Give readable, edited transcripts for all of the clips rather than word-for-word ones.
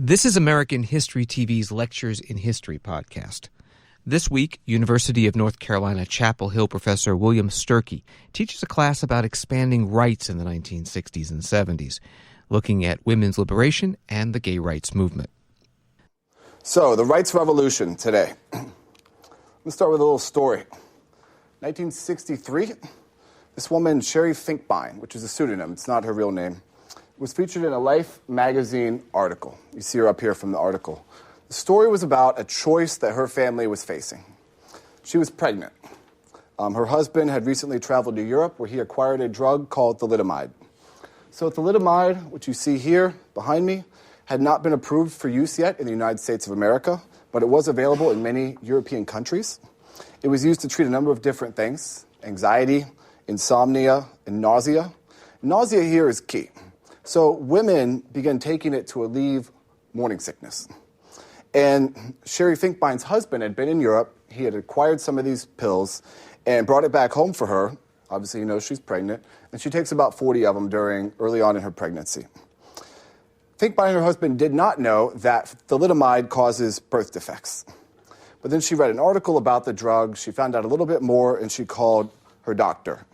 This is American History TV's Lectures in History podcast. This week, University of North Carolina Chapel Hill professor William Sturkey teaches a class about expanding rights in the 1960s and 70s, looking at women's liberation and the gay rights movement. So, the rights revolution today. Let's start with a little story. 1963, this woman, Sherry Finkbein, which is a pseudonym, it's not her real name, was featured in a Life magazine article. You see her up here from the article. The story was about a choice that her family was facing. She was pregnant. Her husband had recently traveled to Europe where he acquired a drug called thalidomide. So thalidomide, which you see here behind me, had not been approved for use yet in the United States of America, but it was available in many European countries. It was used to treat a number of different things: anxiety, insomnia, and nausea. Nausea here is key. So women began taking it to alleviate morning sickness. And Sherry Finkbein's husband had been in Europe. He had acquired some of these pills and brought it back home for her. Obviously, he knows she's pregnant. And she takes about 40 of them early on in her pregnancy. Finkbein and her husband did not know that thalidomide causes birth defects. But then she read an article about the drug. She found out a little bit more, and she called her doctor.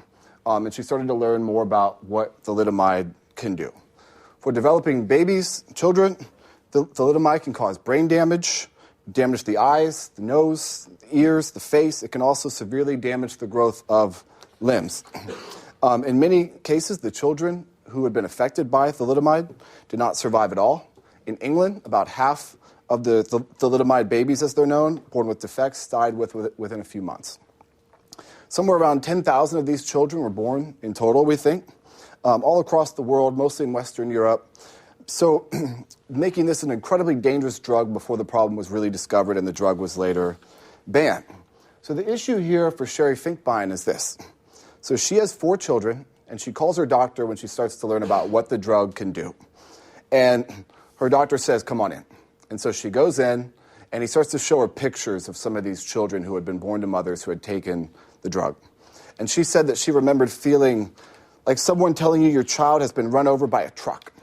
And she started to learn more about what thalidomide can do. For developing babies, children, thalidomide can cause brain damage to the eyes, the nose, the ears, the face. It can also severely damage the growth of limbs. In many cases, the children who had been affected by thalidomide did not survive at all. In England, about half of the thalidomide babies, as they're known, born with defects, died within a few months. Somewhere around 10,000 of these children were born in total, we think, all across the world, mostly in Western Europe. So making this an incredibly dangerous drug before the problem was really discovered and the drug was later banned. So the issue here for Sherry Finkbein is this. So she has 4 children, and she calls her doctor when she starts to learn about what the drug can do. And her doctor says, come on in. And so she goes in, and he starts to show her pictures of some of these children who had been born to mothers who had taken the drug. And she said that she remembered feeling like someone telling you your child has been run over by a truck.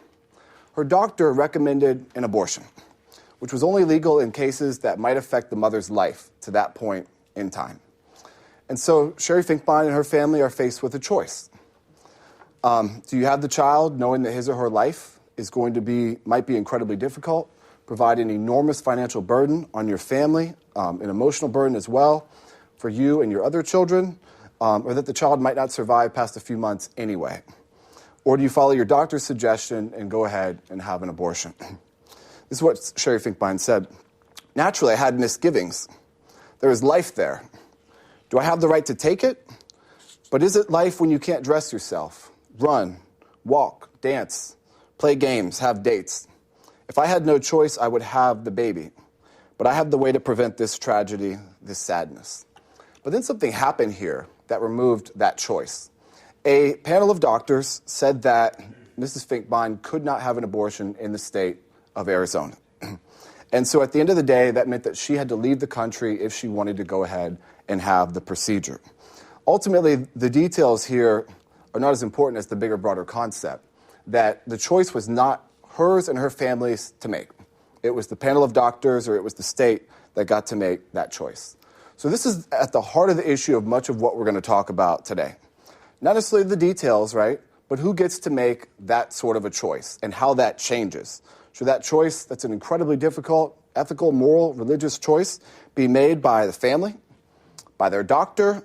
Her doctor recommended an abortion, which was only legal in cases that might affect the mother's life to that point in time. And so Sherry Finkbein and her family are faced with a choice. Do you have the child knowing that his or her life might be incredibly difficult, provide an enormous financial burden on your family, an emotional burden as well for you and your other children, or that the child might not survive past a few months anyway? Or do you follow your doctor's suggestion and go ahead and have an abortion? This is what Sherry Finkbein said. Naturally, I had misgivings. There is life there. Do I have the right to take it? But is it life when you can't dress yourself, run, walk, dance, play games, have dates? If I had no choice, I would have the baby. But I have the way to prevent this tragedy, this sadness. But then something happened here that removed that choice. A panel of doctors said that Mrs. Finkbein could not have an abortion in the state of Arizona. And so at the end of the day, that meant that she had to leave the country if she wanted to go ahead and have the procedure. Ultimately, the details here are not as important as the bigger, broader concept, that the choice was not hers and her family's to make. It was the panel of doctors, or it was the state that got to make that choice. So this is at the heart of the issue of much of what we're going to talk about today. Not necessarily the details, right? But who gets to make that sort of a choice and how that changes. Should that choice, that's an incredibly difficult, ethical, moral, religious choice, be made by the family, by their doctor,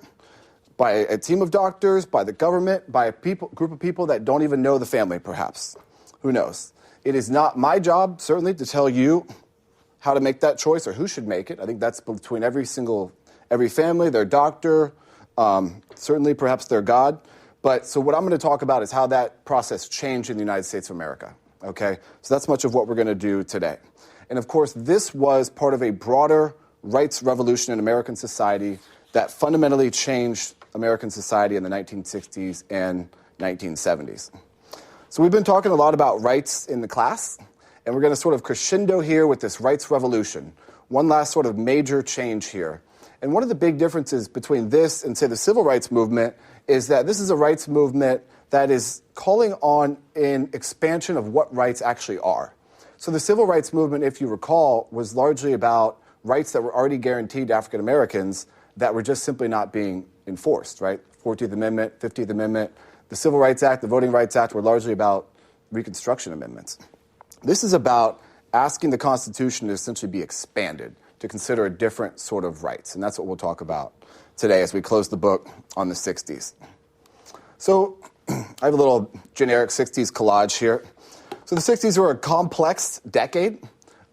by a team of doctors, by the government, by a group of people that don't even know the family, perhaps? Who knows? It is not my job, certainly, to tell you how to make that choice or who should make it. I think that's between every family, their doctor, certainly perhaps their God. But so what I'm going to talk about is how that process changed in the United States of America. Okay? So that's much of what we're going to do today. And of course, this was part of a broader rights revolution in American society that fundamentally changed American society in the 1960s and 1970s. So we've been talking a lot about rights in the class, and we're going to sort of crescendo here with this rights revolution. One last sort of major change here. And one of the big differences between this and, say, the civil rights movement is that this is a rights movement that is calling on an expansion of what rights actually are. So the civil rights movement, if you recall, was largely about rights that were already guaranteed to African Americans that were just simply not being enforced, right? 14th Amendment, 15th Amendment, the Civil Rights Act, the Voting Rights Act were largely about Reconstruction amendments. This is about asking the Constitution to essentially be expanded, to consider a different sort of rights. And that's what we'll talk about today as we close the book on the 60s. So I have a little generic 60s collage here. So the 60s were a complex decade.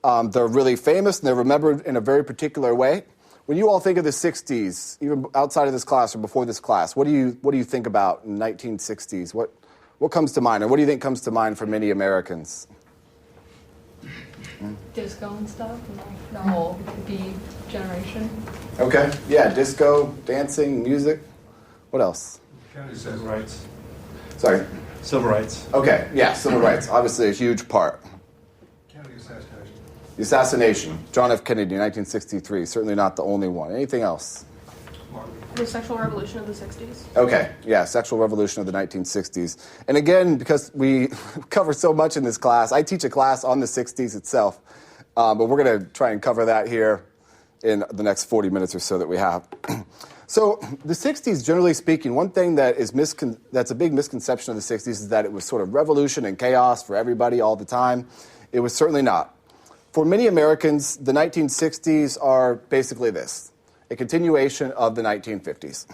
They're really famous, and they're remembered in a very particular way. When you all think of the 60s, even outside of this class or before this class, what do you think about in the 1960s? What comes to mind, or what do you think comes to mind for many Americans? Disco and stuff, and the whole hippie generation. Okay, yeah, disco, dancing, music. What else? Civil rights. Sorry? Civil rights. Okay, yeah, civil rights, obviously a huge part. Kennedy assassination. The assassination, John F. Kennedy, 1963, certainly not the only one. Anything else? The sexual revolution of the 60s. Okay, yeah, sexual revolution of the 1960s. And again, because we cover so much in this class, I teach a class on the 60s itself, but we're going to try and cover that here in the next 40 minutes or so that we have. So the 60s, generally speaking, one thing that is that's a big misconception of the 60s is that it was sort of revolution and chaos for everybody all the time. It was certainly not. For many Americans, the 1960s are basically this: a continuation of the 1950s,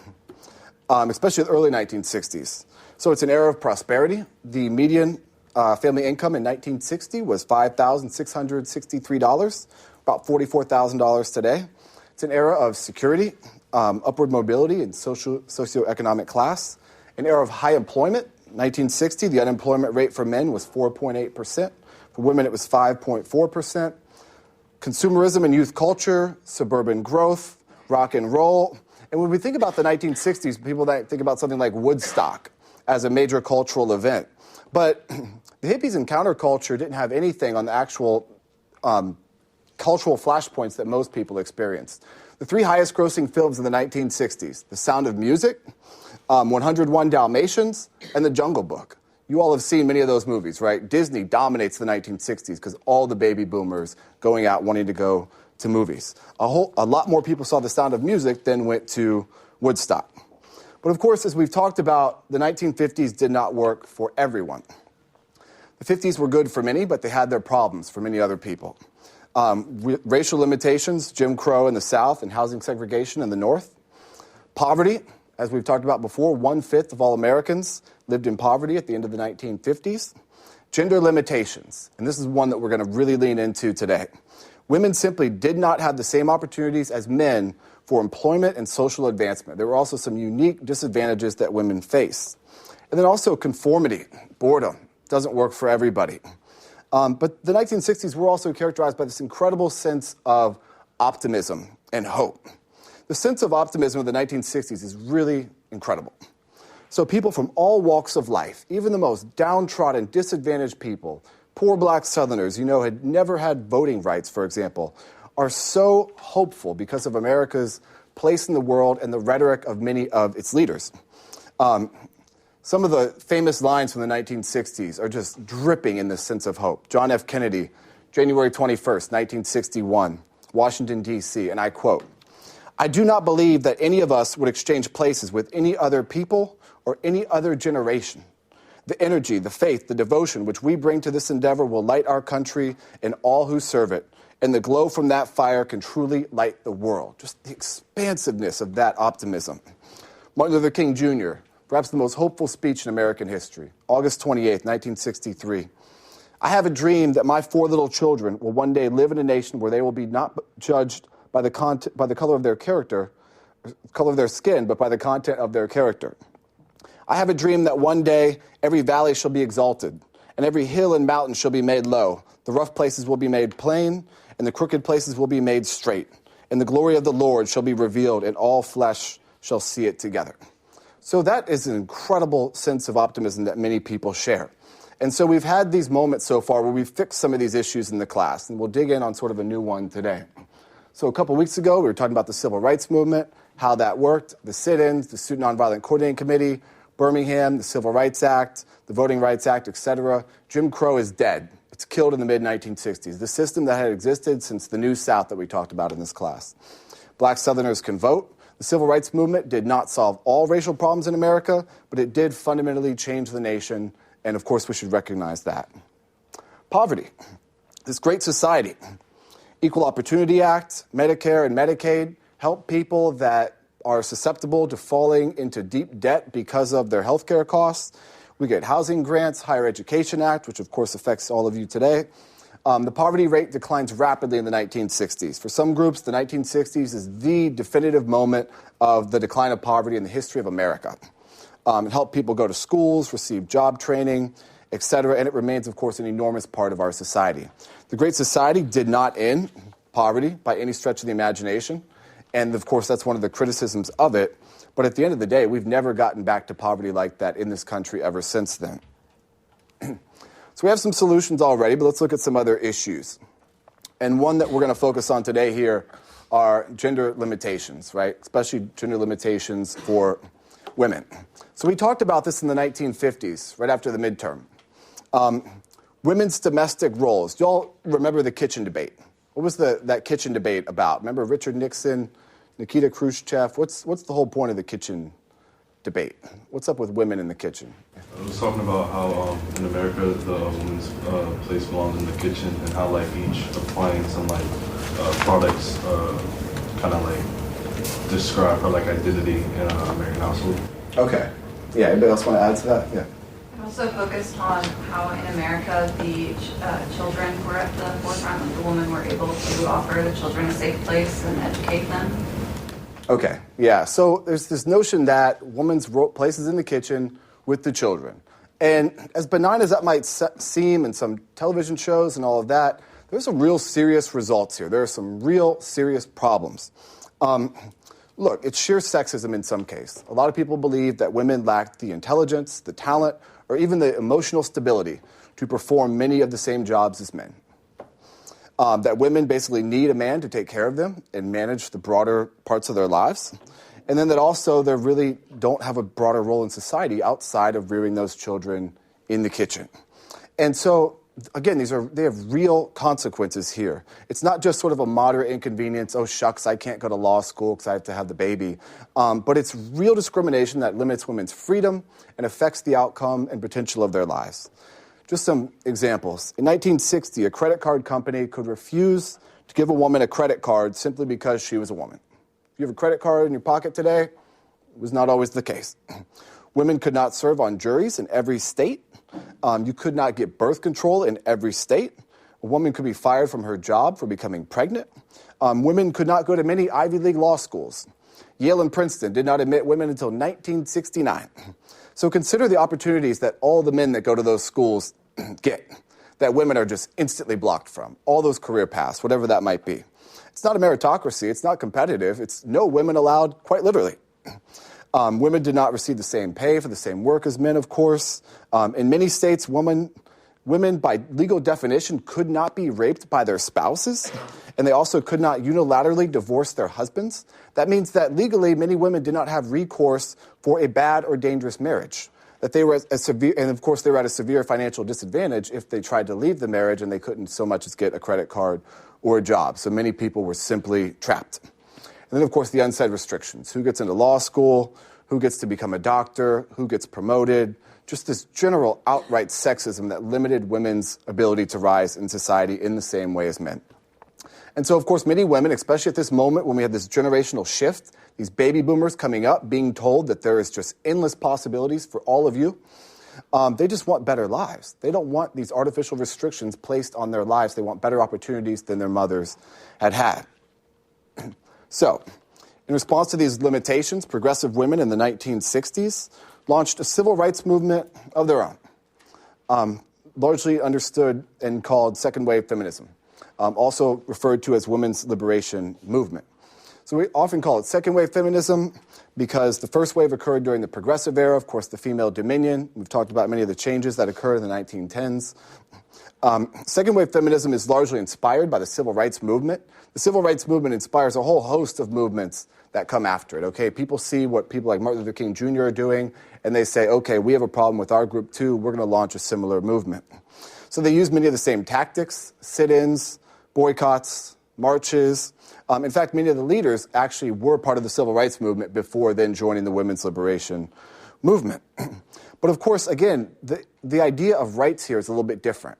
especially the early 1960s. So it's an era of prosperity. The median family income in 1960 was $5,663, about $44,000 today. It's an era of security, upward mobility, and socioeconomic class. An era of high employment. 1960, the unemployment rate for men was 4.8%. For women, it was 5.4%. Consumerism and youth culture, suburban growth, rock and roll. And when we think about the 1960s, people think about something like Woodstock as a major cultural event. But the hippies and counterculture didn't have anything on the actual cultural flashpoints that most people experienced. The three highest grossing films in the 1960s, The Sound of Music, 101 Dalmatians, and The Jungle Book. You all have seen many of those movies, right? Disney dominates the 1960s because all the baby boomers going out wanting to go to movies. A lot more people saw The Sound of Music than went to Woodstock. But of course, as we've talked about, the 1950s did not work for everyone. The 50s were good for many, but they had their problems for many other people. Racial limitations, Jim Crow in the South, and housing segregation in the North. Poverty, as we've talked about before, 1/5 of all Americans lived in poverty at the end of the 1950s. Gender limitations, and this is one that we're going to really lean into today. Women simply did not have the same opportunities as men for employment and social advancement. There were also some unique disadvantages that women face. And then also conformity, boredom, doesn't work for everybody. But the 1960s were also characterized by this incredible sense of optimism and hope. The sense of optimism of the 1960s is really incredible. So people from all walks of life, even the most downtrodden, disadvantaged people, poor black Southerners, had never had voting rights, for example, are so hopeful because of America's place in the world and the rhetoric of many of its leaders. Some of the famous lines from the 1960s are just dripping in this sense of hope. John F. Kennedy, January 21st, 1961, Washington, D.C., and I quote, "I do not believe that any of us would exchange places with any other people or any other generation. The energy, the faith, the devotion which we bring to this endeavor will light our country and all who serve it, and the glow from that fire can truly light the world." Just the expansiveness of that optimism. Martin Luther King Jr., perhaps the most hopeful speech in American history, August 28th, 1963. "I have a dream that my 4 little children will one day live in a nation where they will be not judged by the color of their character, color of their skin, but by the content of their character. I have a dream that one day every valley shall be exalted, and every hill and mountain shall be made low. The rough places will be made plain, and the crooked places will be made straight. And the glory of the Lord shall be revealed, and all flesh shall see it together." So that is an incredible sense of optimism that many people share. And so we've had these moments so far where we've fixed some of these issues in the class, and we'll dig in on sort of a new one today. So a couple weeks ago, we were talking about the Civil Rights Movement, how that worked, the sit-ins, the Student Nonviolent Coordinating Committee, Birmingham, the Civil Rights Act, the Voting Rights Act, etc. Jim Crow is dead. It's killed in the mid-1960s, the system that had existed since the New South that we talked about in this class. Black Southerners can vote. The Civil Rights Movement did not solve all racial problems in America, but it did fundamentally change the nation, and of course we should recognize that. Poverty. This great society, Equal Opportunity Act, Medicare and Medicaid, help people that are susceptible to falling into deep debt because of their health care costs. We get housing grants, Higher Education Act, which of course affects all of you today. The poverty rate declines rapidly in the 1960s. For some groups, the 1960s is the definitive moment of the decline of poverty in the history of America. It helped people go to schools, receive job training, etc., and it remains, of course, an enormous part of our society. The Great Society did not end poverty by any stretch of the imagination, and of course, that's one of the criticisms of it. But at the end of the day, we've never gotten back to poverty like that in this country ever since then. So we have some solutions already, but let's look at some other issues. And one that we're going to focus on today here are gender limitations, right? Especially gender limitations for women. So we talked about this in the 1950s, right after the midterm. Women's domestic roles. Do y'all remember the kitchen debate? What was that kitchen debate about? Remember Richard Nixon, Nikita Khrushchev? What's the whole point of the kitchen debate? What's up with women in the kitchen? I was talking about how in America the woman's place belongs in the kitchen, and how like each appliance and like products kind of like describe her like identity in an American household. Okay. Yeah. Anybody else want to add to that? Yeah. I also focused on how in America the children were at the forefront, like the women were able to offer the children a safe place and educate them. Okay, yeah. So there's this notion that women's place is in the kitchen with the children. And as benign as that might seem in some television shows and all of that, there's some real serious results here. There are some real serious problems. Look, it's sheer sexism in some case. A lot of people believe that women lack the intelligence, the talent, or even the emotional stability to perform many of the same jobs as men. That women basically need a man to take care of them and manage the broader parts of their lives. And then that also they really don't have a broader role in society outside of rearing those children in the kitchen. And so, again, they have real consequences here. It's not just sort of a moderate inconvenience, oh shucks, I can't go to law school because I have to have the baby. But it's real discrimination that limits women's freedom and affects the outcome and potential of their lives. Just some examples. In 1960, a credit card company could refuse to give a woman a credit card simply because she was a woman. If you have a credit card in your pocket today, it was not always the case. Women could not serve on juries in every state. You could not get birth control in every state. A woman could be fired from her job for becoming pregnant. Women could not go to many Ivy League law schools. Yale and Princeton did not admit women until 1969. So consider the opportunities that all the men that go to those schools get, that women are just instantly blocked from. All those career paths, whatever that might be. It's not a meritocracy. It's not competitive. It's no women allowed, quite literally. Women did not receive the same pay for the same work as men, of course. In many states, women, by legal definition, could not be raped by their spouses, and they also could not unilaterally divorce their husbands. That means that legally, many women did not have recourse for a bad or dangerous marriage. That they were and of course they were at a severe financial disadvantage if they tried to leave the marriage and they couldn't so much as get a credit card or a job. So many people were simply trapped. And then, of course, the unsaid restrictions. Who gets into law school? Who gets to become a doctor? Who gets promoted? Just this general outright sexism that limited women's ability to rise in society in the same way as men. And so, of course, many women, especially at this moment when we have this generational shift, these baby boomers coming up, being told that there is just endless possibilities for all of you, they just want better lives. They don't want these artificial restrictions placed on their lives. They want better opportunities than their mothers had had. So, in response to these limitations, progressive women in the 1960s launched a civil rights movement of their own, largely understood and called second-wave feminism, also referred to as women's liberation movement. So we often call it second-wave feminism because the first wave occurred during the progressive era, of course, the female dominion. We've talked about many of the changes that occurred in the 1910s. Second-wave feminism is largely inspired by the civil rights movement. The civil rights movement inspires a whole host of movements that come after it, okay? People see what people like Martin Luther King Jr. are doing, and they say, okay, we have a problem with our group too. We're going to launch a similar movement. So they used many of the same tactics: sit-ins, boycotts, marches. In fact, many of the leaders actually were part of the civil rights movement before then joining the women's liberation movement. But of course, again, the idea of rights here is a little bit different.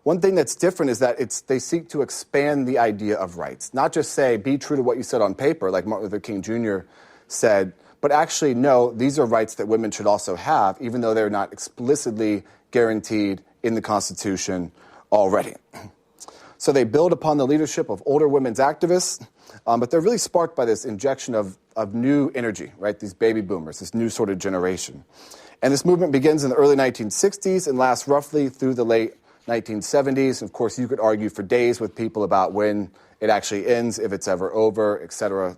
One thing that's different is that they seek to expand the idea of rights, not just say, be true to what you said on paper, like Martin Luther King Jr. said, but actually, no, these are rights that women should also have, even though they're not explicitly guaranteed in the Constitution already. So they build upon the leadership of older women's activists, but they're really sparked by this injection of new energy, right? These baby boomers, this new sort of generation. And this movement begins in the early 1960s and lasts roughly through the late 1970s. Of course, you could argue for days with people about when it actually ends, if it's ever over, et cetera.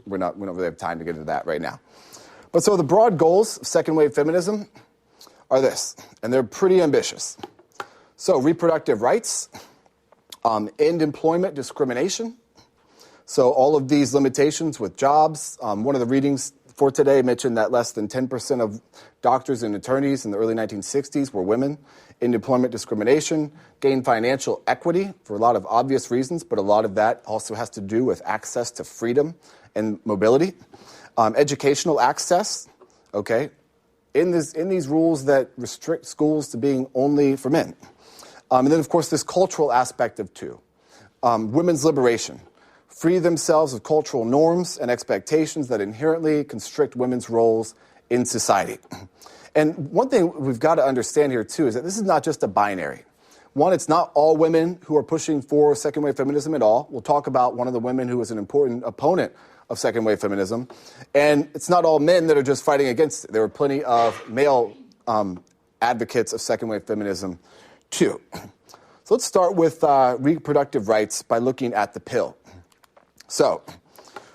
We don't really have time to get into that right now. But so the broad goals of second wave feminism are this, and they're pretty ambitious. So reproductive rights, end employment discrimination. So all of these limitations with jobs. One of the readings for today mentioned that less than 10% of doctors and attorneys in the early 1960s were women. End employment discrimination, gain financial equity for a lot of obvious reasons, but a lot of that also has to do with access to freedom and mobility. Educational access, okay, in these rules that restrict schools to being only for men. And then, of course, this cultural aspect of two. Women's liberation. Free themselves of cultural norms and expectations that inherently constrict women's roles in society. And one thing we've got to understand here, too, is that this is not just a binary. One, it's not all women who are pushing for second-wave feminism at all. We'll talk about one of the women who was an important opponent of second-wave feminism. And it's not all men that are just fighting against it. There were plenty of male advocates of second-wave feminism, too. So let's start with reproductive rights by looking at the pill. So,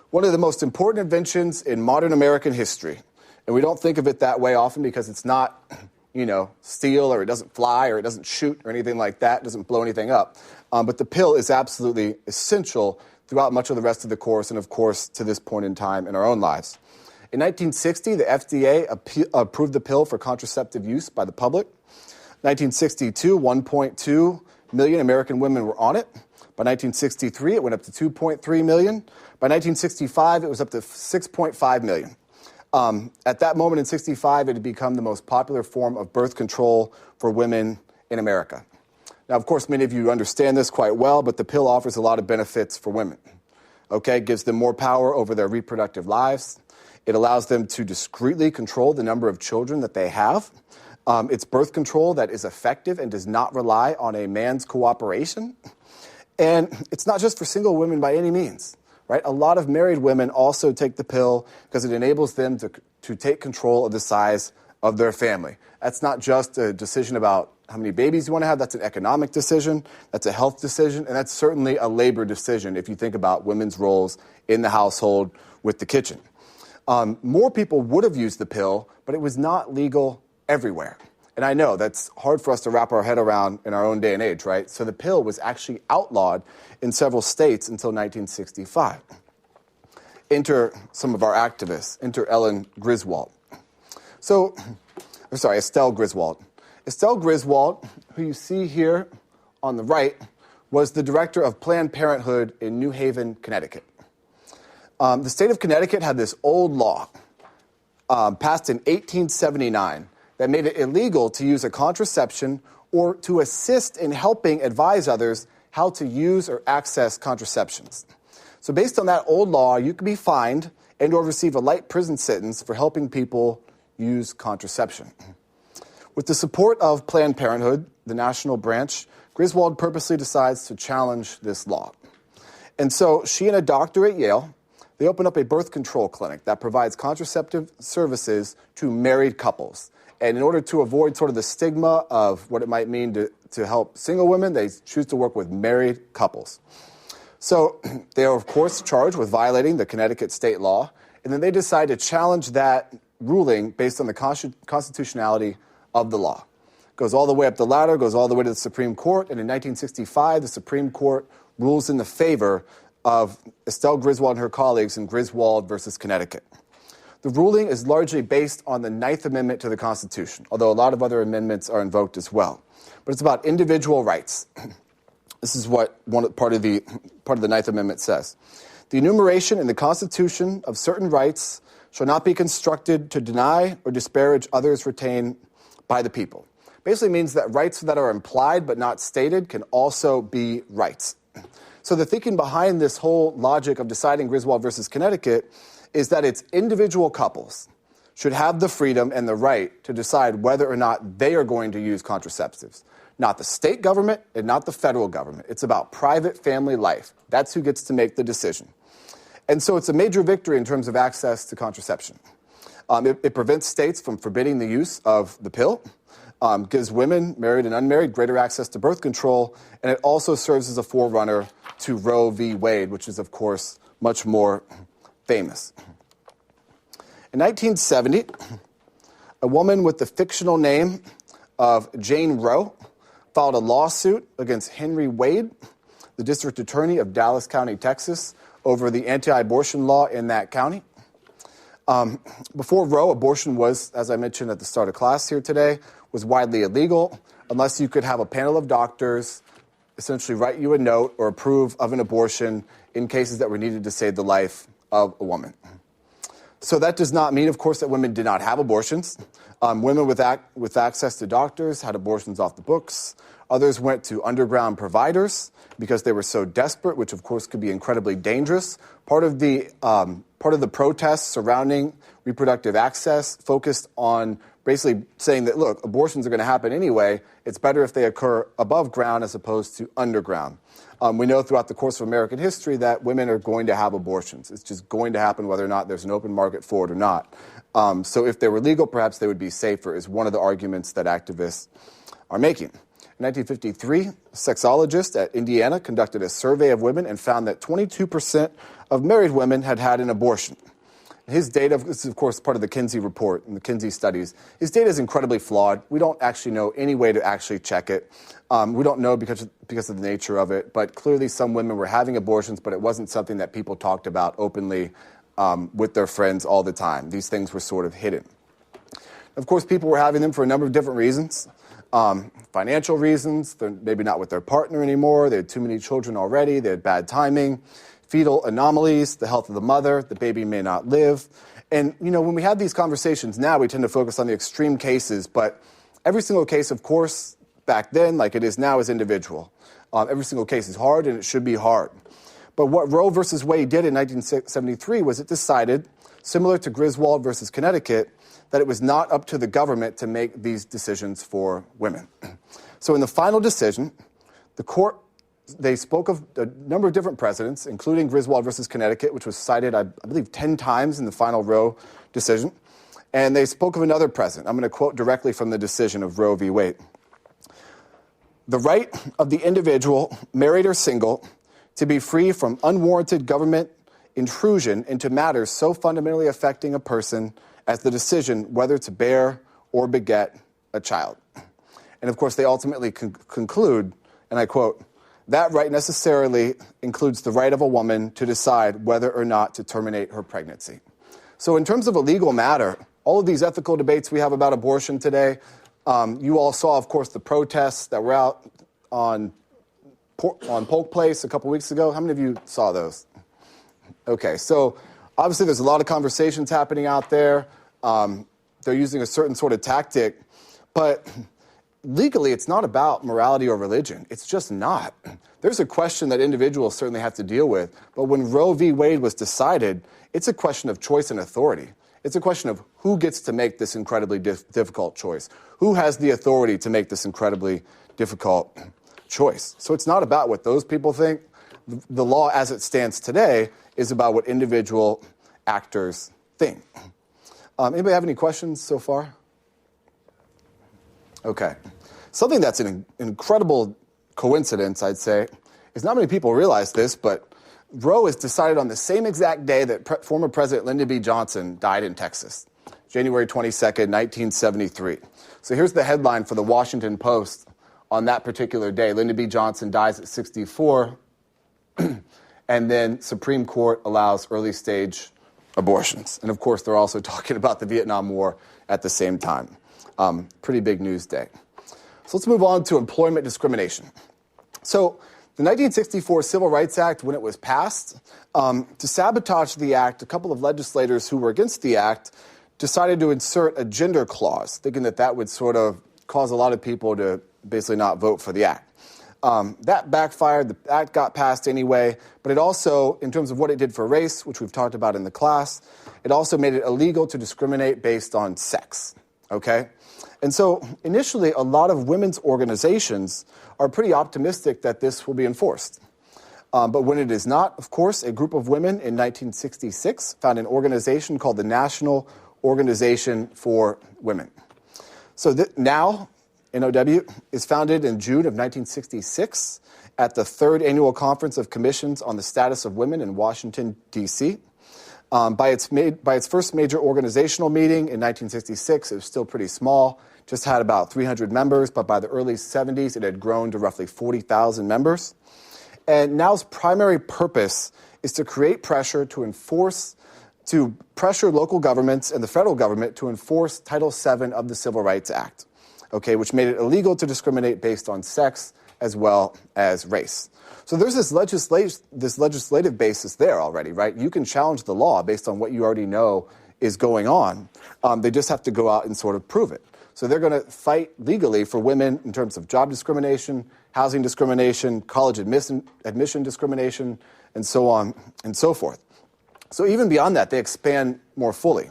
one of the most important inventions in modern American history, and we don't think of it that way often because it's not, steel, or it doesn't fly, or it doesn't shoot, or anything like that, it doesn't blow anything up. But the pill is absolutely essential throughout much of the rest of the course, and of course, to this point in time in our own lives. In 1960, the FDA approved the pill for contraceptive use by the public. 1962, 1.2 million American women were on it. By 1963, it went up to 2.3 million. By 1965, it was up to 6.5 million. At that moment in 65, it had become the most popular form of birth control for women in America. Now, of course, many of you understand this quite well, but the pill offers a lot of benefits for women. Okay, it gives them more power over their reproductive lives. It allows them to discreetly control the number of children that they have. It's birth control that is effective and does not rely on a man's cooperation. And it's not just for single women by any means, right? A lot of married women also take the pill because it enables them to take control of the size of their family. That's not just a decision about how many babies you want to have. That's an economic decision. That's a health decision. And that's certainly a labor decision if you think about women's roles in the household with the kitchen. More people would have used the pill, but it was not legal everywhere. And I know that's hard for us to wrap our head around in our own day and age, right? So the pill was actually outlawed in several states until 1965. Enter some of our activists. Enter Estelle Griswold. Estelle Griswold, who you see here on the right, was the director of Planned Parenthood in New Haven, Connecticut. The state of Connecticut had this old law passed in 1879 that made it illegal to use a contraception or to assist in helping advise others how to use or access contraceptions. So based on that old law, you could be fined and or receive a light prison sentence for helping people use contraception. With the support of Planned Parenthood, the national branch, Griswold purposely decides to challenge this law. And so she and a doctor at Yale, they open up a birth control clinic that provides contraceptive services to married couples. And in order to avoid sort of the stigma of what it might mean to help single women, they choose to work with married couples. So they are, of course, charged with violating the Connecticut state law, and then they decide to challenge that ruling based on the constitutionality of the law. Goes all the way up the ladder, goes all the way to the Supreme Court, and in 1965, the Supreme Court rules in the favor of Estelle Griswold and her colleagues in Griswold versus Connecticut. The ruling is largely based on the Ninth Amendment to the Constitution, although a lot of other amendments are invoked as well. But it's about individual rights. This is what part of the Ninth Amendment says. The enumeration in the Constitution of certain rights shall not be constructed to deny or disparage others retained by the people. Basically means that rights that are implied but not stated can also be rights. So the thinking behind this whole logic of deciding Griswold versus Connecticut is that it's individual couples should have the freedom and the right to decide whether or not they are going to use contraceptives. Not the state government and not the federal government. It's about private family life. That's who gets to make the decision. And so it's a major victory in terms of access to contraception. It prevents states from forbidding the use of the pill, gives women, married and unmarried, greater access to birth control, and it also serves as a forerunner to Roe v. Wade, which is, of course, much more famous. In 1970, a woman with the fictional name of Jane Roe filed a lawsuit against Henry Wade, the district attorney of Dallas County, Texas, over the anti-abortion law in that county. Before Roe, abortion was, as I mentioned at the start of class here today, was widely illegal unless you could have a panel of doctors essentially write you a note or approve of an abortion in cases that were needed to save the life of a woman. So that does not mean, of course, that women did not have abortions. Women with access to doctors had abortions off the books. Others went to underground providers because they were so desperate, which, of course, could be incredibly dangerous. Part of the protests surrounding reproductive access focused on basically saying that, look, abortions are going to happen anyway. It's better if they occur above ground as opposed to underground. We know throughout the course of American history that women are going to have abortions. It's just going to happen whether or not there's an open market for it or not. So if they were legal, perhaps they would be safer, is one of the arguments that activists are making. In 1953, a sexologist at Indiana conducted a survey of women and found that 22% of married women had had an abortion. His data, this is of course part of the Kinsey report and the Kinsey studies, his data is incredibly flawed. We don't actually know any way to actually check it. We don't know because of the nature of it, but clearly some women were having abortions, but it wasn't something that people talked about openly with their friends all the time. These things were sort of hidden. Of course, people were having them for a number of different reasons. Financial reasons, they're maybe not with their partner anymore, they had too many children already, they had bad timing, fetal anomalies, the health of the mother, the baby may not live. And, you know, when we have these conversations now, we tend to focus on the extreme cases, but every single case, of course, back then, like it is now, is individual. Every single case is hard, and it should be hard. But what Roe versus Wade did in 1973 was it decided, similar to Griswold versus Connecticut, that it was not up to the government to make these decisions for women. So in the final decision, the court, they spoke of a number of different precedents, including Griswold versus Connecticut, which was cited, I believe, 10 times in the final Roe decision. And they spoke of another precedent. I'm going to quote directly from the decision of Roe v. Wade. The right of the individual, married or single, to be free from unwarranted government intrusion into matters so fundamentally affecting a person as the decision whether to bear or beget a child. And of course, they ultimately conclude, and I quote, that right necessarily includes the right of a woman to decide whether or not to terminate her pregnancy. So in terms of a legal matter, all of these ethical debates we have about abortion today, you all saw, of course, the protests that were out on Polk Place a couple weeks ago. How many of you saw those? Okay, so obviously there's a lot of conversations happening out there. They're using a certain sort of tactic, but legally it's not about morality or religion. It's just not. There's a question that individuals certainly have to deal with, but when Roe v. Wade was decided, it's a question of choice and authority. It's a question of who gets to make this incredibly difficult choice. Who has the authority to make this incredibly difficult choice? So it's not about what those people think. The law as it stands today is about what individual actors think. Anybody have any questions so far? Okay. Something that's an incredible coincidence, I'd say, is not many people realize this, but Roe is decided on the same exact day that former President Lyndon B. Johnson died in Texas, January 22nd, 1973. So here's the headline for the Washington Post on that particular day. Lyndon B. Johnson dies at 64, and then Supreme Court allows early stage abortions. And of course, they're also talking about the Vietnam War at the same time. Pretty big news day. So let's move on to employment discrimination. So the 1964 Civil Rights Act, when it was passed, to sabotage the act, a couple of legislators who were against the act decided to insert a gender clause, thinking that that would sort of cause a lot of people to basically not vote for the act. That backfired. The act got passed anyway, but it also, in terms of what it did for race, which we've talked about in the class, it also made it illegal to discriminate based on sex, okay? And so initially, a lot of women's organizations are pretty optimistic that this will be enforced. But when it is not, of course, a group of women in 1966 found an organization called the National Organization for Women. So now, NOW is founded in June of 1966 at the third annual Conference of Commissions on the Status of Women in Washington, D.C. By its first major organizational meeting in 1966, it was still pretty small, just had about 300 members, but by the early 70s, it had grown to roughly 40,000 members. And NOW's primary purpose is to create pressure to pressure local governments and the federal government to enforce Title VII of the Civil Rights Act, okay, which made it illegal to discriminate based on sex as well as race. So there's this legislative basis there already, right? You can challenge the law based on what you already know is going on. They just have to go out and sort of prove it. So they're going to fight legally for women in terms of job discrimination, housing discrimination, college admission discrimination, and so on and so forth. So even beyond that, they expand more fully.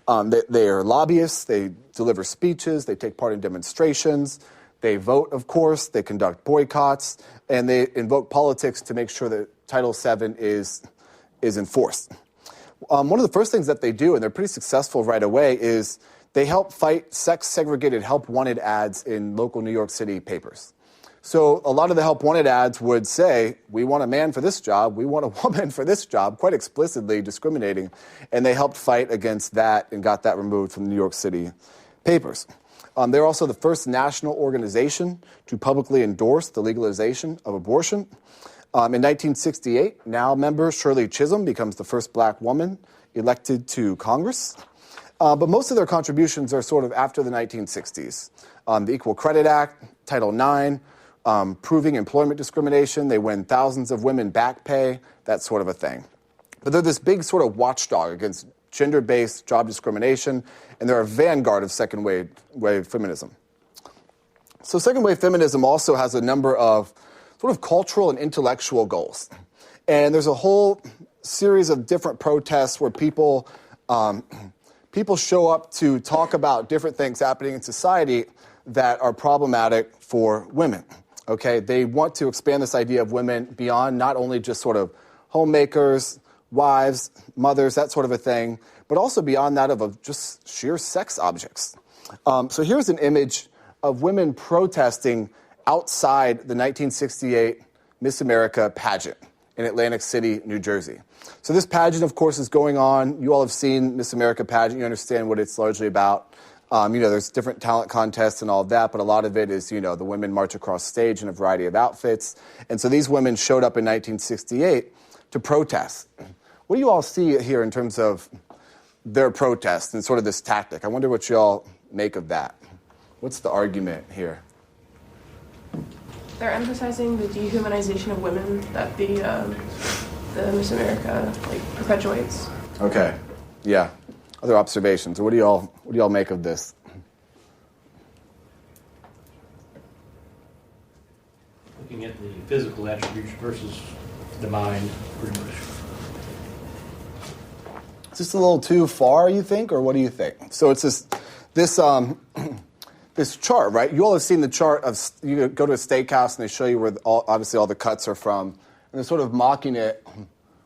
They are lobbyists, they deliver speeches, they take part in demonstrations, they vote, of course, they conduct boycotts, and they invoke politics to make sure that Title VII is enforced. One of the first things that they do, and they're pretty successful right away, is they help fight sex-segregated help wanted ads in local New York City papers. So a lot of the help wanted ads would say, we want a man for this job, we want a woman for this job, quite explicitly discriminating. And they helped fight against that and got that removed from the New York City papers. They're also the first national organization to publicly endorse the legalization of abortion. In 1968, NOW member Shirley Chisholm becomes the first black woman elected to Congress. But most of their contributions are sort of after the 1960s. The Equal Credit Act, Title IX, proving employment discrimination. They win thousands of women back pay, that sort of a thing. But they're this big sort of watchdog against gender-based job discrimination, and they're a vanguard of second-wave feminism. So second-wave feminism also has a number of sort of cultural and intellectual goals. And there's a whole series of different protests where people show up to talk about different things happening in society that are problematic for women. Okay, they want to expand this idea of women beyond not only just sort of homemakers, wives, mothers, that sort of a thing, but also beyond that of just sheer sex objects. So here's an image of women protesting outside the 1968 Miss America pageant in Atlantic City, New Jersey. So this pageant, of course, is going on. You all have seen Miss America pageant. You understand what it's largely about. There's different talent contests and all of that, but a lot of it is, the women march across stage in a variety of outfits. And so these women showed up in 1968 to protest. What do you all see here in terms of their protest and sort of this tactic? I wonder what you all make of that. What's the argument here? They're emphasizing the dehumanization of women that the Miss America perpetuates. Okay, yeah. Other observations? What do y'all make of this? Looking at the physical attributes versus the mind, pretty much. Is this a little too far, you think, or what do you think? So it's this chart, right? You all have seen the chart of, you go to a steakhouse and they show you where obviously all the cuts are from, and they're sort of mocking it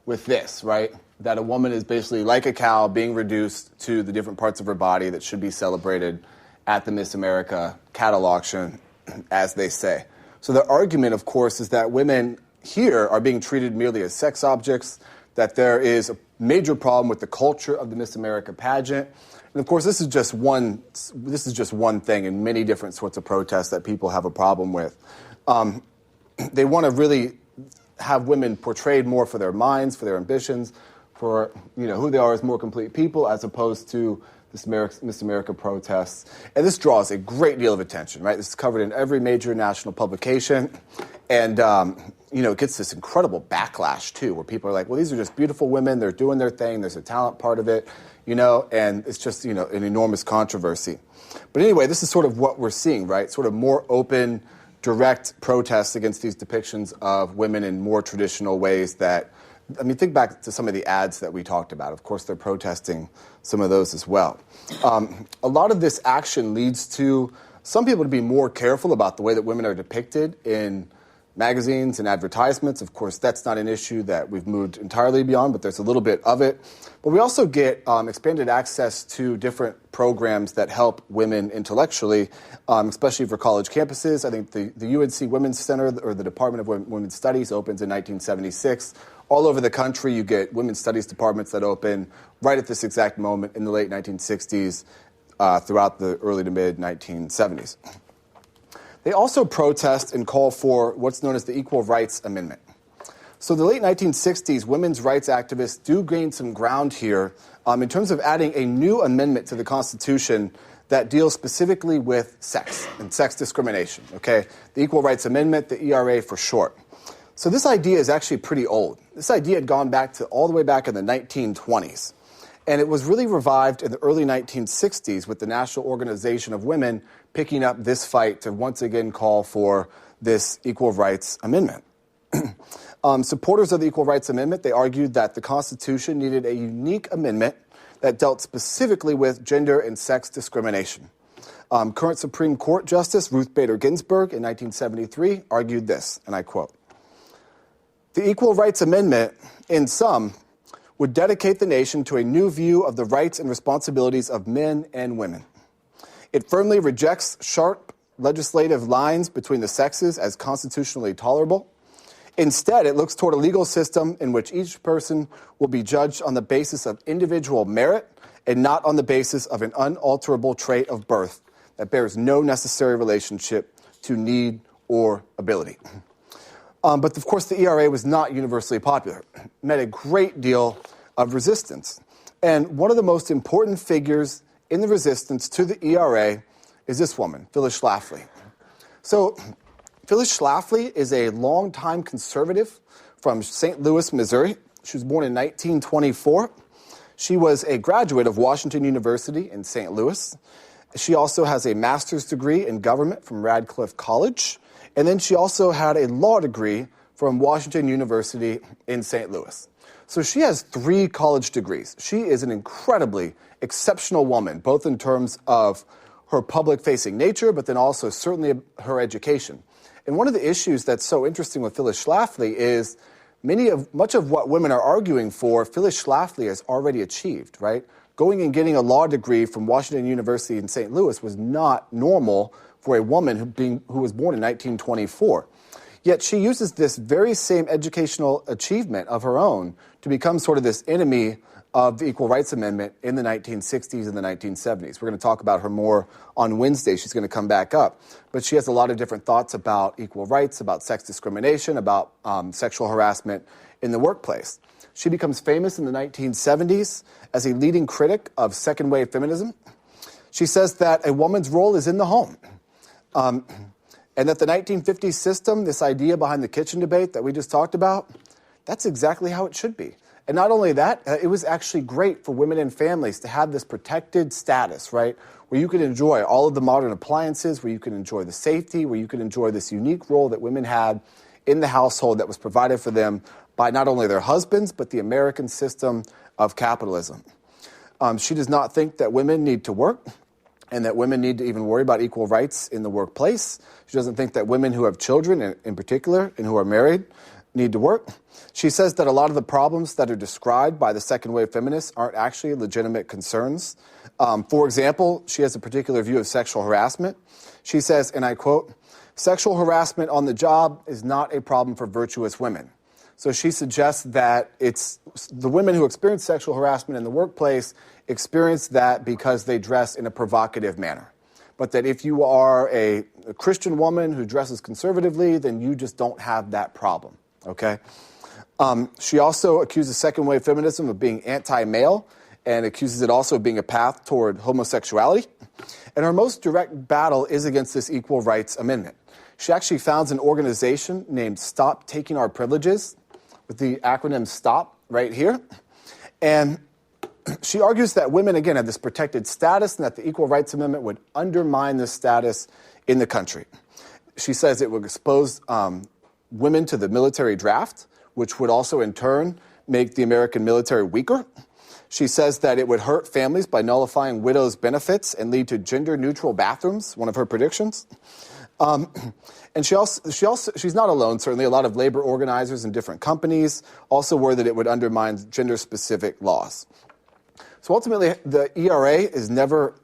with this, right? That a woman is basically like a cow being reduced to the different parts of her body that should be celebrated at the Miss America cattle auction, as they say. So the argument, of course, is that women here are being treated merely as sex objects, that there is a major problem with the culture of the Miss America pageant. And of course, this is just one thing in many different sorts of protests that people have a problem with. They want to really have women portrayed more for their minds, for their ambitions, for who they are as more complete people, as opposed to this Miss America protests. And this draws a great deal of attention, right? This is covered in every major national publication. And, it gets this incredible backlash, too, where people are like, well, these are just beautiful women. They're doing their thing. There's a talent part of it, and it's just, an enormous controversy. But anyway, this is sort of what we're seeing, right? Sort of more open, direct protests against these depictions of women in more traditional ways that, think back to some of the ads that we talked about. Of course, they're protesting some of those as well. A lot of this action leads to some people to be more careful about the way that women are depicted in magazines and advertisements. Of course, that's not an issue that we've moved entirely beyond, but there's a little bit of it. But we also get expanded access to different programs that help women intellectually, especially for college campuses. I think the UNC Women's Center, or the Department of Women's Studies, opens in 1976. All over the country, you get women's studies departments that open right at this exact moment in the late 1960s throughout the early to mid 1970s. They also protest and call for what's known as the Equal Rights Amendment. So the late 1960s, women's rights activists do gain some ground here in terms of adding a new amendment to the Constitution that deals specifically with sex and sex discrimination, okay? The Equal Rights Amendment, the ERA for short. So this idea is actually pretty old. This idea had gone back to all the way back in the 1920s. And it was really revived in the early 1960s with the National Organization of Women picking up this fight to once again call for this Equal Rights Amendment. Supporters of the Equal Rights Amendment, they argued that the Constitution needed a unique amendment that dealt specifically with gender and sex discrimination. Current Supreme Court Justice Ruth Bader Ginsburg in 1973 argued this, and I quote, "The Equal Rights Amendment, in sum, would dedicate the nation to a new view of the rights and responsibilities of men and women. It firmly rejects sharp legislative lines between the sexes as constitutionally tolerable. Instead, it looks toward a legal system in which each person will be judged on the basis of individual merit and not on the basis of an unalterable trait of birth that bears no necessary relationship to need or ability." But of course, the ERA was not universally popular. It met a great deal of resistance. And one of the most important figures in the resistance to the ERA is this woman, Phyllis Schlafly. So Phyllis Schlafly is a longtime conservative from St. Louis, Missouri. She was born in 1924. She was a graduate of Washington University in St. Louis. She also has a master's degree in government from Radcliffe College. And then she also had a law degree from Washington University in St. Louis. So she has 3 college degrees. She is an incredibly exceptional woman, both in terms of her public-facing nature, but then also certainly her education. And one of the issues that's so interesting with Phyllis Schlafly is much of what women are arguing for, Phyllis Schlafly has already achieved, right? Going and getting a law degree from Washington University in St. Louis was not normal for a woman who was born in 1924. Yet she uses this very same educational achievement of her own to become sort of this enemy of the Equal Rights Amendment in the 1960s and the 1970s. We're going to talk about her more on Wednesday. She's going to come back up. But she has a lot of different thoughts about equal rights, about sex discrimination, about sexual harassment in the workplace. She becomes famous in the 1970s as a leading critic of second-wave feminism. She says that a woman's role is in the home. And that the 1950s system, this idea behind the kitchen debate that we just talked about, that's exactly how it should be. And not only that, it was actually great for women and families to have this protected status, right, where you could enjoy all of the modern appliances, where you can enjoy the safety, where you can enjoy this unique role that women had in the household that was provided for them by not only their husbands, but the American system of capitalism. She does not think that women need to work, and that women need to even worry about equal rights in the workplace. She doesn't think that women who have children, in particular, and who are married, need to work. She says that a lot of the problems that are described by the second-wave feminists aren't actually legitimate concerns. For example, she has a particular view of sexual harassment. She says, and I quote, "Sexual harassment on the job is not a problem for virtuous women." So she suggests that it's the women who experience sexual harassment in the workplace experience that because they dress in a provocative manner. But that if you are a Christian woman who dresses conservatively, then you just don't have that problem, okay? She also accuses second-wave feminism of being anti-male and accuses it also of being a path toward homosexuality. And her most direct battle is against this Equal Rights Amendment. She actually founds an organization named Stop Taking Our Privileges, with the acronym STOP right here. And she argues that women, again, have this protected status and that the Equal Rights Amendment would undermine this status in the country. She says it would expose women to the military draft, which would also in turn make the American military weaker. She says that it would hurt families by nullifying widows' benefits and lead to gender-neutral bathrooms, one of her predictions. And she's not alone, certainly. A lot of labor organizers in different companies also worry that it would undermine gender-specific laws. So ultimately, the ERA is never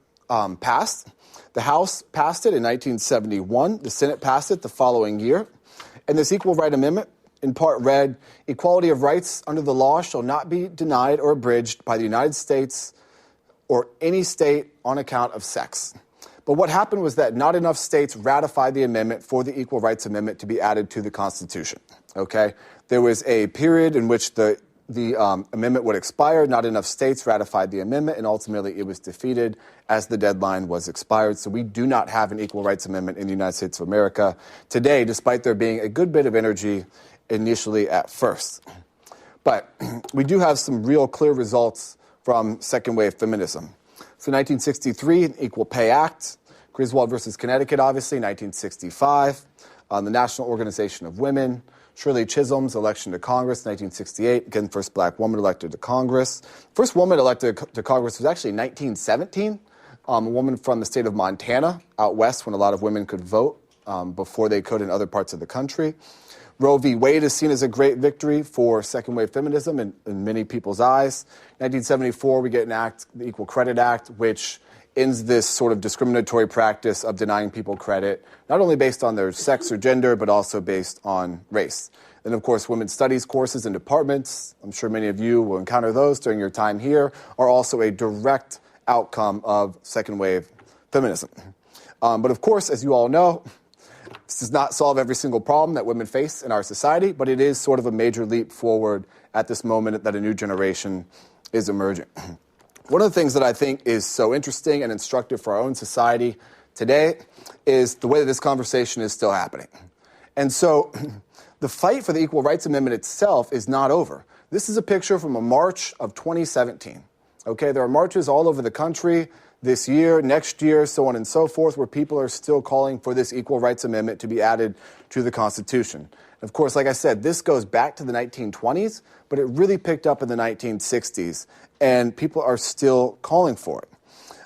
passed. The House passed it in 1971. The Senate passed it the following year. And this Equal Right Amendment, in part read, equality of rights under the law shall not be denied or abridged by the United States or any state on account of sex. But what happened was that not enough states ratified the amendment for the Equal Rights Amendment to be added to the Constitution. Okay? There was a period in which the amendment would expire. Not enough states ratified the amendment, and ultimately it was defeated as the deadline was expired. So we do not have an Equal Rights Amendment in the United States of America today, despite there being a good bit of energy initially at first. But we do have some real clear results from second-wave feminism. So 1963, an Equal Pay Act. Griswold versus Connecticut, obviously, 1965. The National Organization of Women. Shirley Chisholm's election to Congress, 1968. Again, first black woman elected to Congress. First woman elected to Congress was actually 1917. A woman from the state of Montana, out west, when a lot of women could vote before they could in other parts of the country. Roe v. Wade is seen as a great victory for second-wave feminism in many people's eyes. 1974, we get an act, the Equal Credit Act, which ends this sort of discriminatory practice of denying people credit, not only based on their sex or gender, but also based on race. And of course, women's studies courses and departments, I'm sure many of you will encounter those during your time here, are also a direct outcome of second-wave feminism. But of course, as you all know, this does not solve every single problem that women face in our society, but it is sort of a major leap forward at this moment that a new generation is emerging. One of the things that I think is so interesting and instructive for our own society today is the way that this conversation is still happening. And so the fight for the Equal Rights Amendment itself is not over. This is a picture from a march of 2017. Okay, there are marches all over the country this year, next year, so on and so forth, where people are still calling for this Equal Rights Amendment to be added to the Constitution. Of course, like I said, this goes back to the 1920s, but it really picked up in the 1960s, and people are still calling for it.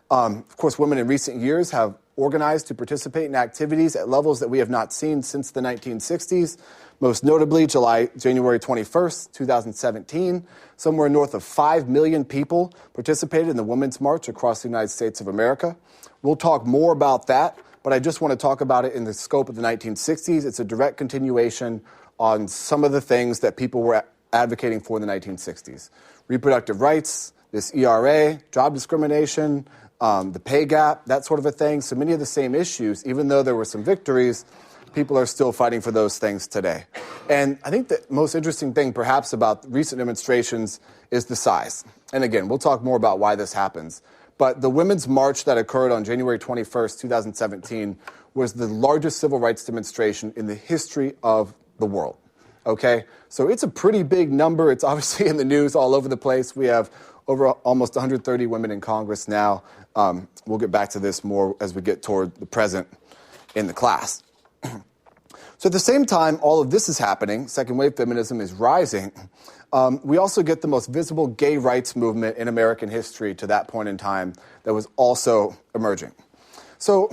Of course, women in recent years have organized to participate in activities at levels that we have not seen since the 1960s. Most notably, January 21st, 2017, somewhere north of 5 million people participated in the Women's March across the United States of America. We'll talk more about that, but I just want to talk about it in the scope of the 1960s. It's a direct continuation on some of the things that people were advocating for in the 1960s. Reproductive rights, this ERA, job discrimination, the pay gap, that sort of a thing. So many of the same issues, even though there were some victories, people are still fighting for those things today. And I think the most interesting thing perhaps about recent demonstrations is the size. And again, we'll talk more about why this happens. But the Women's March that occurred on January 21st, 2017 was the largest civil rights demonstration in the history of the world. Okay? So it's a pretty big number. It's obviously in the news all over the place. We have over almost 130 women in Congress now. We'll get back to this more as we get toward the present in the class. So at the same time all of this is happening, second-wave feminism is rising, we also get the most visible gay rights movement in American history to that point in time that was also emerging. So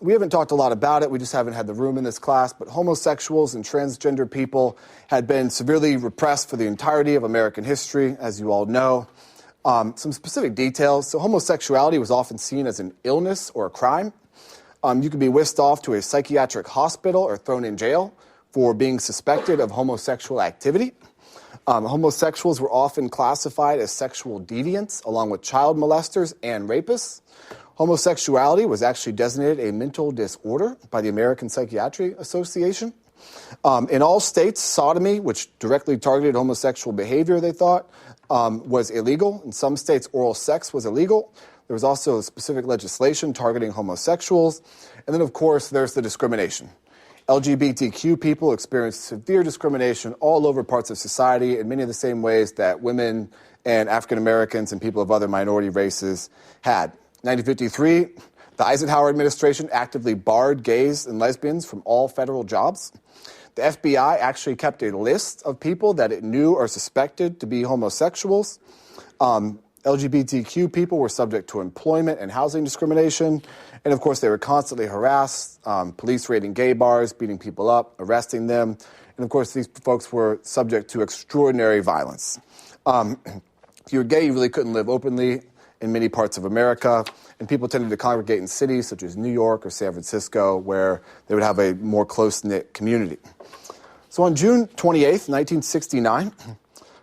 we haven't talked a lot about it, we just haven't had the room in this class, but homosexuals and transgender people had been severely repressed for the entirety of American history, as you all know. Some specific details. So homosexuality was often seen as an illness or a crime. You could be whisked off to a psychiatric hospital or thrown in jail for being suspected of homosexual activity. Homosexuals were often classified as sexual deviants, along with child molesters and rapists. Homosexuality was actually designated a mental disorder by the American Psychiatry Association. In all states, sodomy, which directly targeted homosexual behavior, they thought, was illegal. In some states, oral sex was illegal. There was also specific legislation targeting homosexuals. And then, of course, there's the discrimination. LGBTQ people experienced severe discrimination all over parts of society in many of the same ways that women and African Americans and people of other minority races had. 1953, the Eisenhower administration actively barred gays and lesbians from all federal jobs. The FBI actually kept a list of people that it knew or suspected to be homosexuals. LGBTQ people were subject to employment and housing discrimination. And, of course, they were constantly harassed, police raiding gay bars, beating people up, arresting them. And, of course, these folks were subject to extraordinary violence. If you were gay, you really couldn't live openly in many parts of America. And people tended to congregate in cities such as New York or San Francisco, where they would have a more close-knit community. So on June 28th, 1969,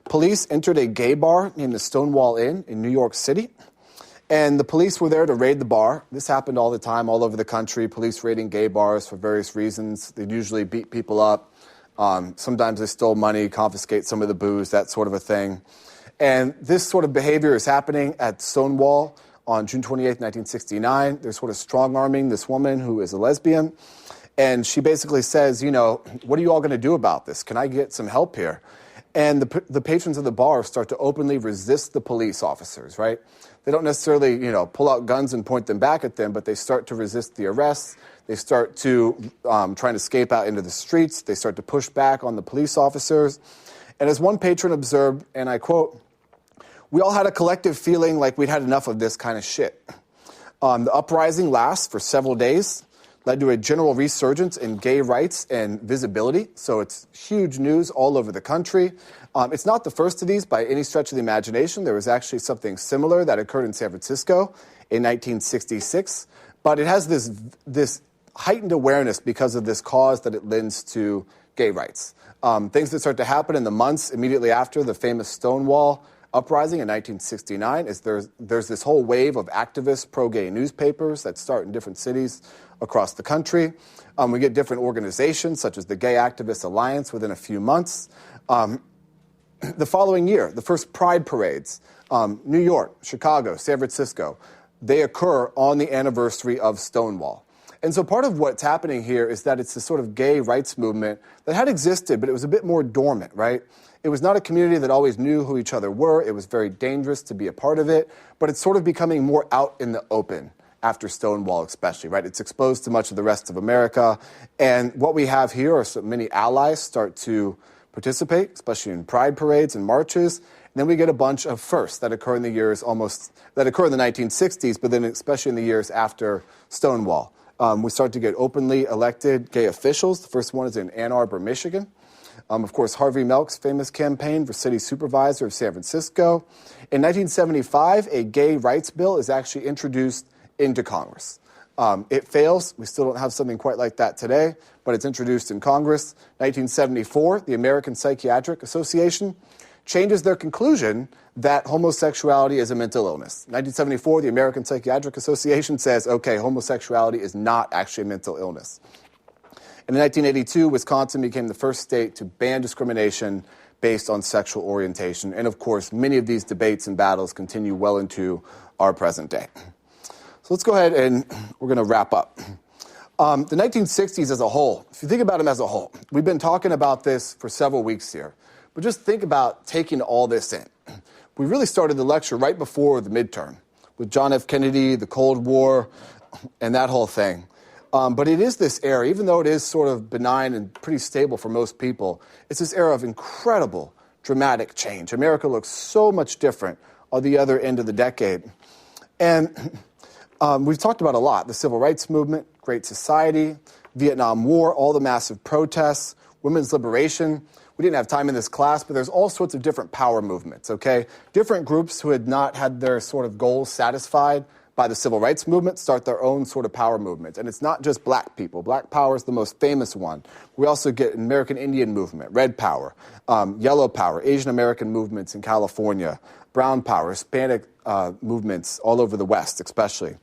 police entered a gay bar named the Stonewall Inn in New York City. And the police were there to raid the bar. This happened all the time, all over the country. Police raiding gay bars for various reasons. They'd usually beat people up. Sometimes they stole money, confiscate some of the booze, that sort of a thing. And this sort of behavior is happening at Stonewall on June 28th, 1969. They're sort of strong-arming this woman who is a lesbian. And she basically says, you know, what are you all going to do about this? Can I get some help here? And the patrons of the bar start to openly resist the police officers, right? They don't necessarily, you know, pull out guns and point them back at them, but they start to resist the arrests. They start to try and escape out into the streets. They start to push back on the police officers. And as one patron observed, and I quote, "We all had a collective feeling like we'd had enough of this kind of shit." The uprising lasts for several days, led to a general resurgence in gay rights and visibility. So it's huge news all over the country. It's not the first of these by any stretch of the imagination. There was actually something similar that occurred in San Francisco in 1966. But it has this heightened awareness because of this cause that it lends to gay rights. Things that start to happen in the months immediately after the famous Stonewall uprising in 1969 is there's this whole wave of activist pro-gay newspapers that start in different cities across the country. We get different organizations such as the Gay Activist Alliance within a few months. The following year, the first Pride parades, New York, Chicago, San Francisco, they occur on the anniversary of Stonewall. And so part of what's happening here is that it's this sort of gay rights movement that had existed, but it was a bit more dormant, right? It was not a community that always knew who each other were. It was very dangerous to be a part of it, but it's sort of becoming more out in the open after Stonewall especially, right? It's exposed to much of the rest of America. And what we have here are so many allies start to participate, especially in pride parades and marches. And then we get a bunch of firsts that occur in the 1960s, but then especially in the years after Stonewall. We start to get openly elected gay officials. The first one is in Ann Arbor, Michigan. Of course, Harvey Milk's famous campaign for city supervisor of San Francisco. In 1975, a gay rights bill is actually introduced into Congress. It fails. We still don't have something quite like that today, but it's introduced in Congress. 1974, the American Psychiatric Association changes their conclusion that homosexuality is a mental illness. 1974, the American Psychiatric Association says, okay, homosexuality is not actually a mental illness. And in 1982, Wisconsin became the first state to ban discrimination based on sexual orientation. And of course, many of these debates and battles continue well into our present day. So let's go ahead and we're going to wrap up. The 1960s as a whole, if you think about them as a whole, we've been talking about this for several weeks here, but just think about taking all this in. We really started the lecture right before the midterm with John F. Kennedy, the Cold War, and that whole thing. But it is this era, even though it is sort of benign and pretty stable for most people, it's this era of incredible dramatic change. America looks so much different on the other end of the decade. And we've talked about a lot, the civil rights movement, Great Society, Vietnam War, all the massive protests, women's liberation. We didn't have time in this class, but there's all sorts of different power movements, okay? Different groups who had not had their sort of goals satisfied by the civil rights movement start their own sort of power movement. And it's not just black people. Black power is the most famous one. We also get an American Indian movement, red power, yellow power, Asian American movements in California, brown power, Hispanic movements all over the West especially.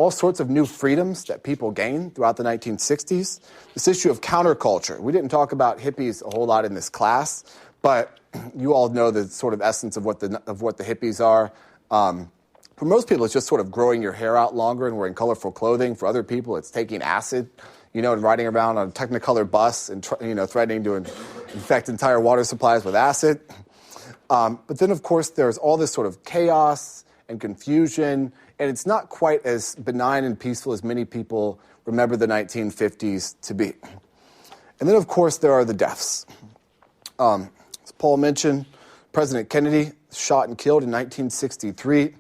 all sorts of new freedoms that people gained throughout the 1960s. This issue of counterculture. We didn't talk about hippies a whole lot in this class, but you all know the sort of essence of what the hippies are. For most people, it's just sort of growing your hair out longer and wearing colorful clothing. For other people, it's taking acid, and riding around on a Technicolor bus and threatening to infect entire water supplies with acid. But then, of course, there's all this sort of chaos and confusion, and it's not quite as benign and peaceful as many people remember the 1950s to be. And then, of course, there are the deaths. As Paul mentioned, President Kennedy shot and killed in 1963.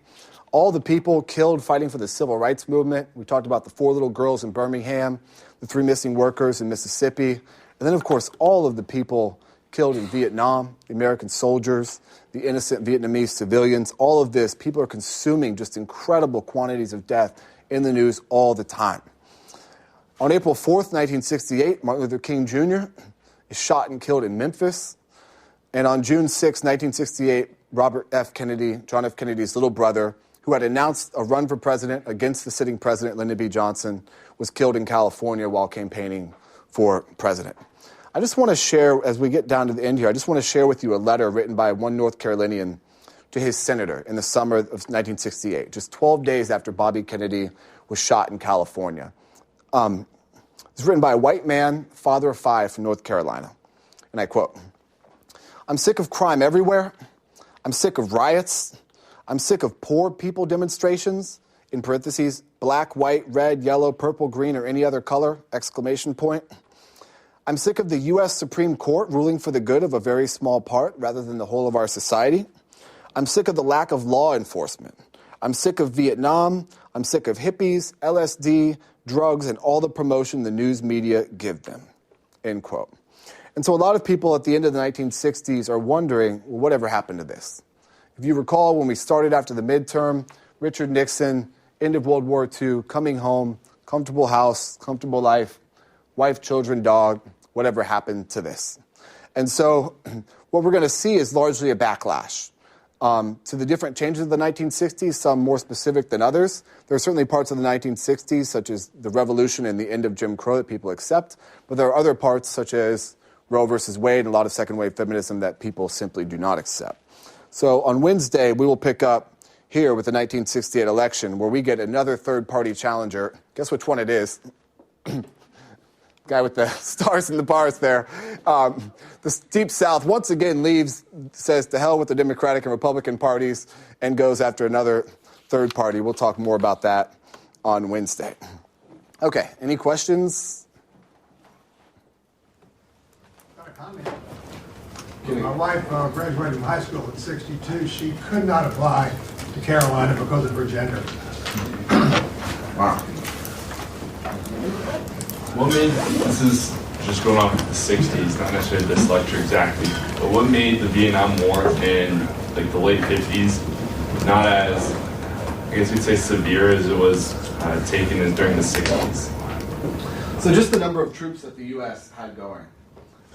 All the people killed fighting for the civil rights movement. We talked about the 4 little girls in Birmingham, the 3 missing workers in Mississippi, and then, of course, all of the people killed in Vietnam, the American soldiers, the innocent Vietnamese civilians. All of this, people are consuming just incredible quantities of death in the news all the time. On April 4th, 1968, Martin Luther King Jr. is shot and killed in Memphis. And on June 6, 1968, Robert F. Kennedy, John F. Kennedy's little brother, who had announced a run for president against the sitting president, Lyndon B. Johnson, was killed in California while campaigning for president. I just want to share, as we get down to the end here, I just want to share with you a letter written by one North Carolinian to his senator in the summer of 1968, just 12 days after Bobby Kennedy was shot in California. It's written by a white man, father of 5 from North Carolina. And I quote, "I'm sick of crime everywhere. I'm sick of riots. I'm sick of poor people demonstrations, in parentheses, black, white, red, yellow, purple, green, or any other color, exclamation point. I'm sick of the U.S. Supreme Court ruling for the good of a very small part rather than the whole of our society. I'm sick of the lack of law enforcement. I'm sick of Vietnam. I'm sick of hippies, LSD, drugs, and all the promotion the news media give them," end quote. And so a lot of people at the end of the 1960s are wondering, well, whatever happened to this? If you recall, when we started after the midterm, Richard Nixon, end of World War II, coming home, comfortable house, comfortable life, wife, children, dog, whatever happened to this? And so what we're going to see is largely a backlash to the different changes of the 1960s, some more specific than others. There are certainly parts of the 1960s, such as the revolution and the end of Jim Crow, that people accept, but there are other parts, such as Roe versus Wade and a lot of second-wave feminism, that people simply do not accept. So on Wednesday, we will pick up here with the 1968 election, where we get another third-party challenger. Guess which one it is? Guy with the stars and the bars there. The Deep South once again leaves, says to hell with the Democratic and Republican parties, and goes after another third party. We'll talk more about that on Wednesday. Okay, any questions? Got a comment. My wife graduated from high school at 62. She could not apply to Carolina because of her gender. Wow. What made, this is just going off of the 60s, not necessarily this lecture exactly, but what made the Vietnam War in like the late 50s not as, I guess you'd say, severe as it was taken during the 60s? So just the number of troops that the U.S. had going.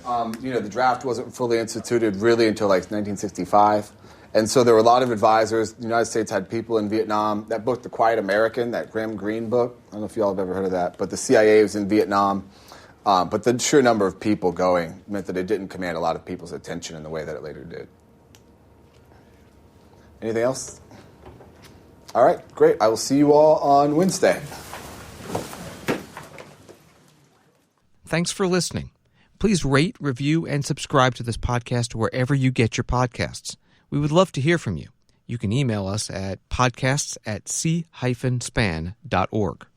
The draft wasn't fully instituted really until like 1965. And so there were a lot of advisors. The United States had people in Vietnam. That book, The Quiet American, that Graham Greene book, I don't know if you all have ever heard of that, but the CIA was in Vietnam. But the sheer number of people going meant that it didn't command a lot of people's attention in the way that it later did. Anything else? All right, great. I will see you all on Wednesday. Thanks for listening. Please rate, review, and subscribe to this podcast wherever you get your podcasts. We would love to hear from you. You can email us at podcasts@c-span.org.